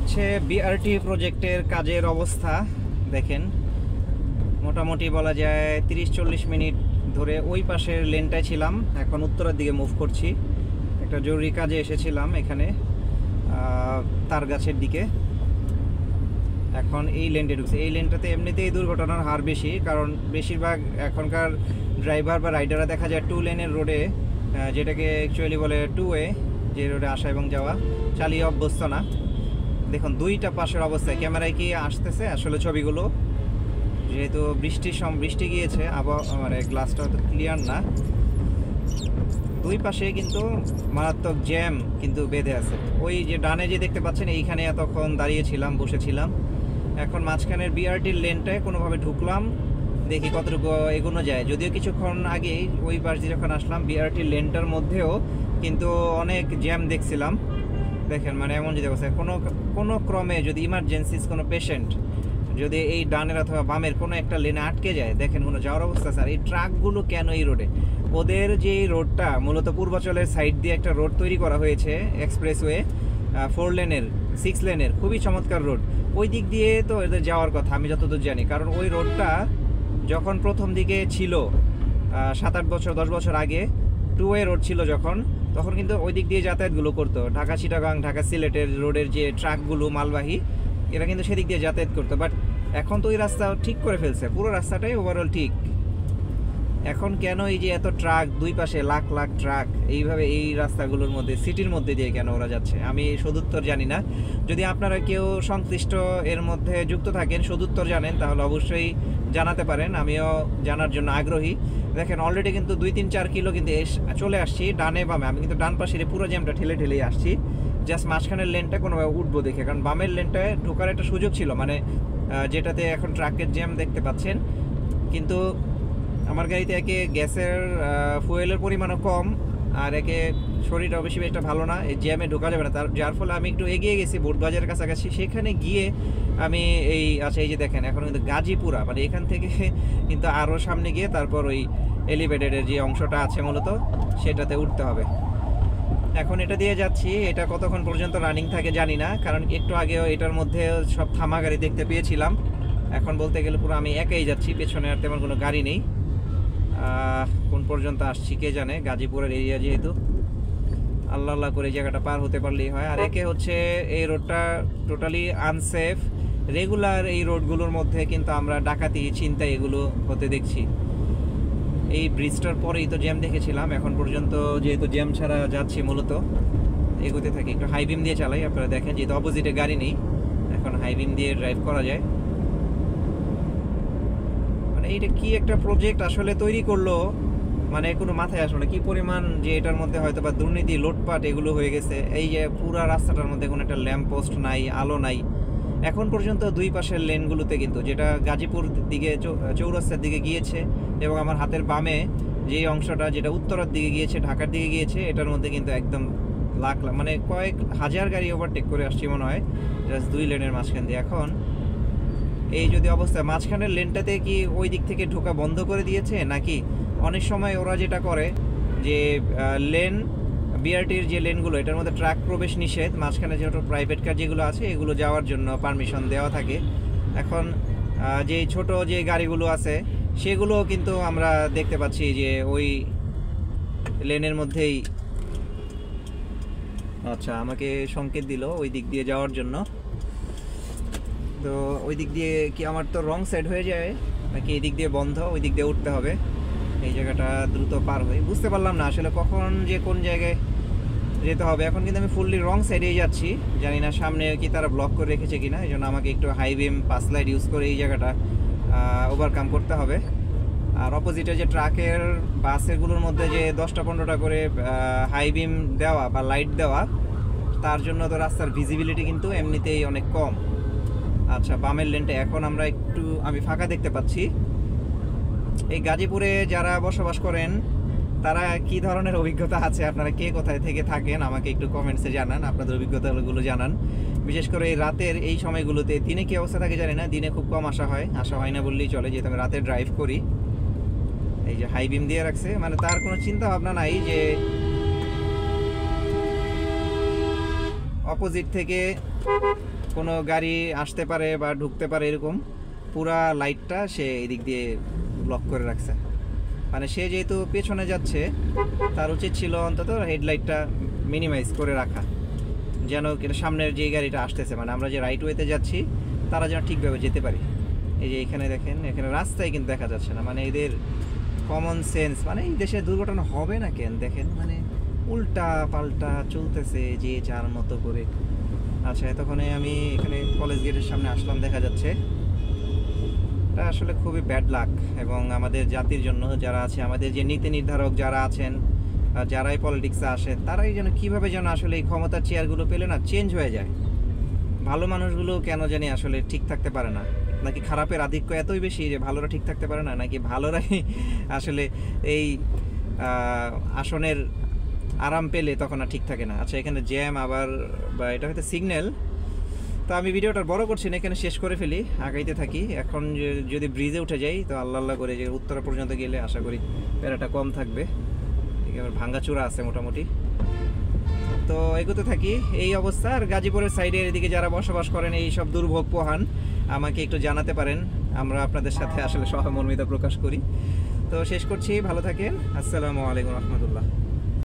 হচ্ছে বিআরটি প্রজেক্টের কাজের অবস্থা দেখেন। মোটামুটি বলা যায় 30-40 মিনিট ধরে ওই পাশের লেনটায় ছিলাম, এখন উত্তরের দিকে মুভ করছি। একটা জরুরি কাজে এসেছিলাম এখানে তার গাছের দিকে, এখন এই লেনটা ঢুকছে। এই লেনটাতে এমনিতেই দুর্ঘটনার হার বেশি, কারণ বেশিরভাগ এখনকার ড্রাইভার বা রাইডাররা দেখা যায় 2 লেনের রোডে, যেটাকে অ্যাকচুয়ালি বলে 2 ওয়ে, যে রোডে আসা এবং যাওয়া, চালিয়ে অভ্যস্ত না। দেখুন দুইটা পাশের অবস্থায় ক্যামেরায় কি আসতেছে আসলে ছবিগুলো, যেহেতু বৃষ্টি গিয়েছে, আবহাওয়া মানে গ্লাসটা তো ক্লিয়ার না। দুই পাশে কিন্তু মারাত্মক জ্যাম কিন্তু বেঁধে আছে। ওই যে ডানে যে দেখতে পাচ্ছেন, এইখানে এতক্ষণ দাঁড়িয়েছিলাম, বসেছিলাম। এখন মাঝখানের বিআরটির লেনটায় কোনোভাবে ঢুকলাম, দেখি কতটুকু এগোনো যায়। যদিও কিছুক্ষণ আগেই ওই পাশ দিয়ে যখন আসলাম, বিআরটির লেনটার মধ্যেও কিন্তু অনেক জ্যাম দেখছিলাম। দেখেন মানে এমন যদি অবস্থা, কোনো ক্রমে যদি ইমার্জেন্সিস কোনো পেশেন্ট যদি এই ডানের অথবা বামের কোনো একটা লেনে আটকে যায়, দেখেন কোনো যাওয়ার অবস্থা। স্যার এই ট্রাকগুলো কেন এই রোডে? ওদের যে রোডটা মূলত পূর্বাচলের সাইড দিয়ে একটা রোড তৈরি করা হয়েছে, এক্সপ্রেসওয়ে, 4 লেনের 6 লেনের, খুবই চমৎকার রোড। ওই দিক দিয়ে তো এদের যাওয়ার কথা আমি যতদূর জানি, কারণ ওই রোডটা যখন প্রথম দিকে ছিল 7-8 বছর 10 বছর আগে 2 ওয়ে রোড ছিল যখন, তখন কিন্তু ওই দিক দিয়ে যাতায়াতগুলো করতো। ঢাকা চিটাগাং, ঢাকা সিলেটের রোডের যে ট্রাকগুলো মালবাহী, এরা কিন্তু সেদিক দিয়ে যাতায়াত করতো। বাট এখন তো ওই রাস্তা ঠিক করে ফেলছে, পুরো রাস্তাটাই ওভারঅল ঠিক। এখন কেন এই যে এত ট্রাক, দুই পাশে লাখ লাখ ট্রাক এইভাবে এই রাস্তাগুলোর মধ্যে, সিটির মধ্যে দিয়ে কেন ওরা যাচ্ছে, আমি সদুত্তর জানি না। যদি আপনারা কেউ সংশ্লিষ্ট এর মধ্যে যুক্ত থাকেন, সদুত্তর জানেন, তাহলে অবশ্যই জানাতে পারেন, আমিও জানার জন্য আগ্রহী। দেখেন অলরেডি কিন্তু 2-3-4 কিলো কিন্তু চলে আসছি ডানে বামে। আমি কিন্তু ডান পাশের পুরো জ্যামটা ঠেলেই আসছি, জাস্ট মাঝখানের লেনটা কোনোভাবে উঠবো দেখে, কারণ বামের লেনটায় ঢোকার একটা সুযোগ ছিল, মানে যেটাতে এখন ট্রাকের জ্যাম দেখতে পাচ্ছেন। কিন্তু আমার গাড়িতে একে গ্যাসের ফুয়েলের পরিমাণও কম, আর একে শরীরটাও বেশি একটা ভালো না, এই জ্যামে ঢোকা যাবে না। যার ফলে আমি একটু এগিয়ে গেছি বোটবাজারের কাছাকাছি। সেখানে গিয়ে আমি এই যে দেখেন এখন কিন্তু গাজীপুরা, মানে এখান থেকে কিন্তু আরও সামনে গিয়ে তারপর ওই এলিভেটেডের যে অংশটা আছে মূলত সেটাতে উঠতে হবে। এখন এটা দিয়ে যাচ্ছি, এটা কতক্ষণ পর্যন্ত রানিং থাকে জানি না, কারণ একটু আগেও এটার মধ্যে সব থামা গাড়ি দেখতে পেয়েছিলাম। এখন বলতে গেলে পুরো আমি একাই যাচ্ছি, পেছনে আর তেমন কোনো গাড়ি নেই। কোন পর্যন্ত আসছি কে জানে, গাজীপুরের এরিয়া যেহেতু, আল্লাহ আল্লাহ করে জায়গাটা পার হতে পারলেই হয়। আর একে হচ্ছে এই রোডটা টোটালি আনসেফ। রেগুলার এই রোডগুলোর মধ্যে কিন্তু আমরা ডাকাতি, ছিনতাই এগুলো হতে দেখছি। এই ব্রিজটার পরেই তো জ্যাম দেখেছিলাম, এখন পর্যন্ত যেহেতু জ্যাম ছাড়া যাচ্ছি মূলত এগোতে থাকি। একটু হাই বিম দিয়ে চালাই, আপনারা দেখেন যেহেতু অপোজিটে গাড়ি নেই, এখন হাই বিম দিয়ে ড্রাইভ করা যায়। মানে এইটা কি একটা প্রজেক্ট আসলে তৈরি করলো, মানে কোনো মাথায় আসলো না কি পরিমাণ যে এটার মধ্যে হয়তো বা দুর্নীতি, লুটপাট এগুলো হয়ে গেছে। এই যে পুরা রাস্তাটার মধ্যে কোনো একটা ল্যাম্প পোস্ট নাই, আলো নাই এখন পর্যন্ত। দুই পাশের লেনগুলোতে কিন্তু, যেটা গাজীপুর দিকে চৌরাস্তার দিকে গিয়েছে, এবং আমার হাতের বামে যে অংশটা যেটা উত্তরের দিকে গিয়েছে, ঢাকার দিকে গিয়েছে, এটার মধ্যে কিন্তু একদম লাখ লাখ মানে কয়েক হাজার গাড়ি ওভারটেক করে আসছি মনে হয়, জাস্ট 2 লেনের মাঝখান দিয়ে। এখন এই যদি অবস্থা, মাঝখানের লেনটাতে কি ওই দিক থেকে ঢোকা বন্ধ করে দিয়েছে নাকি? অনেক সময় ওরা যেটা করে যে লেন, বিআরটির যে লেনগুলো, এটার মধ্যে ট্রাক প্রবেশ নিষেধ, মাঝখানে যেহেতু প্রাইভেট কার যেগুলো আছে এগুলো যাওয়ার জন্য পারমিশন দেওয়া থাকে। এখন যে ছোট যে গাড়িগুলো আছে সেগুলো কিন্তু আমরা দেখতে পাচ্ছি যে ওই লেনের মধ্যেই, আচ্ছা আমাকে সংকেত দিল ওই দিক দিয়ে যাওয়ার জন্য। তো ওই দিক দিয়ে কি আমার তো রং সাইড হয়ে যায় নাকি এই দিক দিয়ে বন্ধ, ওই দিক দিয়ে উঠতে হবে? এই জায়গাটা দ্রুত পার হয়ে বুঝতে পারলাম না আসলে কখন যে কোন জায়গায় যেতে হবে। এখন কিন্তু আমি ফুললি রং সাইডেই যাচ্ছি, জানি না সামনে কি তারা ব্লক করে রেখেছে কিনা, এই জন্য আমাকে একটু high beam pass light use করে এই জায়গাটা ওভারকাম করতে হবে। আর অপোজিটে যে ট্রাকের বাসেরগুলোর মধ্যে যে 10টা-15টা করে হাই বিম দেওয়া বা লাইট দেওয়া, তার জন্য তো রাস্তার ভিজিবিলিটি কিন্তু এমনিতেই অনেক কম। আচ্ছা বামের লেনটা এখন আমরা একটু আমি ফাঁকা দেখতে পাচ্ছি। এই গাজীপুরে যারা বসবাস করেন তারা কি ধরনের অভিজ্ঞতা আছে, আপনারা কে কোথায় থেকে থাকেন আমাকে একটু কমেন্টসে জানান, আপনাদের অভিজ্ঞতাগুলো জানান। বিশেষ করে এই রাতের এই সময়গুলোতে, দিনে কি অবস্থা থাকে জানি না, দিনে খুব কম আসা হয় না বললেই চলে, যেহেতু আমি রাতে ড্রাইভ করি। এই যে হাই বিম দিয়ে রাখছে, মানে তার কোনো চিন্তা ভাবনা নাই যে অপোজিট থেকে কোনো গাড়ি আসতে পারে বা ঢুকতে পারে এরকম পুরা লাইটটা সে এদিক দিয়ে ব্লক করে রাখছে। মানে সে যেহেতু পেছনে যাচ্ছে, তার উচিত ছিল অন্তত হেডলাইটটা মিনিমাইজ করে রাখা, যেন সামনের যে গাড়িটা আসতেছে, মানে আমরা যে রাইট ওয়েতে যাচ্ছি তারা যেন ঠিকভাবে যেতে পারি। এই যে এখানে দেখেন, এখানে রাস্তায় কিন্তু দেখা যাচ্ছে না, মানে এদের কমন সেন্স, মানে এই দেশে দুর্ঘটনা হবে না কেন দেখেন, মানে উল্টা পাল্টা চলতেছে যে যার মতো করে। আচ্ছা, এতক্ষণে আমি এখানে কলেজ গেটের সামনে আসলাম, দেখা যাচ্ছে এটা আসলে খুবই ব্যাড লাক। এবং আমাদের জাতির জন্য যারা আছে, আমাদের যে নীতি নির্ধারক যারা আছেন, যারাই পলিটিক্সে আসে, তারাই যেন কীভাবে যেন আসলে এই ক্ষমতার চেয়ারগুলো পেলে না চেঞ্জ হয়ে যায়। ভালো মানুষগুলো কেন জানি আসলে ঠিক থাকতে পারে না, নাকি খারাপের আধিক্য এতই বেশি যে ভালোরা ঠিক থাকতে পারে না, নাকি ভালোরাই আসলে এই আসনের আরাম পেলে তখন আর ঠিক থাকে না। আচ্ছা, এখানে জ্যাম আবার, বা এটা হয়তো সিগন্যাল। তো আমি ভিডিওটা বড় করছি না, এখানে শেষ করে ফেলি, আগাইতে থাকি। এখন যদি ব্রিজে উঠে যাই তো আল্লাহ আল্লাহ করে যে উত্তরা পর্যন্ত গেলে আশা করি প্যারাটা কম থাকবে। এবার ভাঙ্গাচূড়া আছে মোটামুটি, তো এগোতে থাকি এই অবস্থা। আর গাজীপুরের সাইডের এদিকে যারা বসবাস করেন এই সব দুর্ভোগ পোহান, আমাকে একটু জানাতে পারেন, আমরা আপনাদের সাথে আসলে সহমর্মিতা প্রকাশ করি। তো শেষ করছি, ভালো থাকেন, আসসালামু আলাইকুম রহমতুল্লাহ।